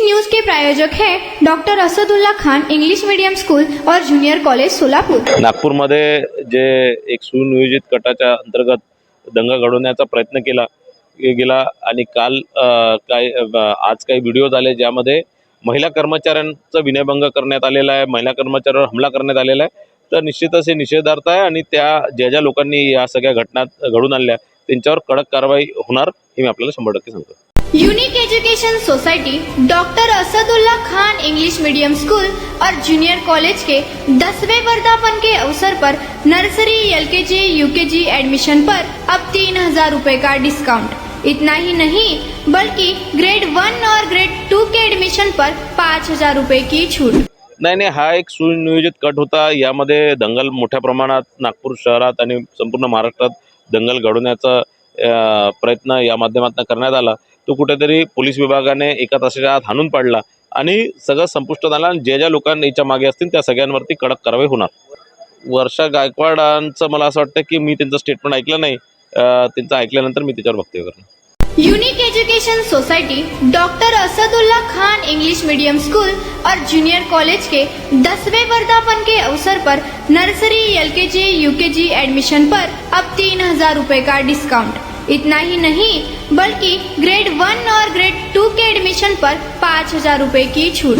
News के प्रायोजक हैं doctor Asadullah Khan English medium school और जूनियर कॉलेज सोलापूर। नागपूरमध्ये जे एक सुनियोजित गटाच्या अंतर्गत दंगा घडवण्याचा प्रयत्न केला गेला आणि काल आज काही व्हिडिओ आले ज्यामध्ये महिला कर्मचाऱ्यांचा विनयभंग करण्यात आलेला आहे, महिला कर्मचाऱ्यावर हमला करण्यात आलेला आहे। तर निश्चितच हे निषेधार्थ आहे आणि ज्या लोकांनी या सगळ्या घटना घडून आणल्या त्यांच्यावर कडक कारवाई होणार हे मी आपल्याला 100% सांगतो। Unique education society doctor Asadullah Khan English medium school और जूनियर कॉलेज के 10वें वर्धापन के अवसर पर नर्सरी LKG UKG एडमिशन पर अब 3000 रुपए का डिस्काउंट। इतना ही नहीं बल्कि ग्रेड 1 और ग्रेड 2 के एडमिशन पर 5000 रुपए की छूट। नाही, हा एक सुनियोजित कट होता। यामध्ये दंगल मोठ्या प्रमाणात नागपूर शहरात आणि संपूर्ण महाराष्ट्रात दंगल घडवण्याचा प्रयत्न या माध्यमातून करण्यात आला। तो कुठेतरी पोलीस विभागाने एका तासाच्या आत हाणून पाडला आणि सगळं संपुष्टात आलं आणि ज्या लोकांनी याच्या मागे असतील त्या सगळ्यांवरती कडक कारवाई होणार। वर्षा गायकवाडांचं मला असं वाटतं की मी त्यांचं स्टेटमेंट ऐकलं नाही, त्यांचं ऐकल्यानंतर मी त्याच्यावर वक्तव्य करणार। Unique education society doctor Asadullah Khan English medium school और जूनियर कॉलेज के 10वें वर्धापन के अवसर पर नर्सरी LKG UKG एडमिशन पर अब 3000 रुपए का डिस्काउंट। इतना ही नहीं बल्कि ग्रेड 1 और ग्रेड 2 के एडमिशन पर 5000 रुपए की छूट।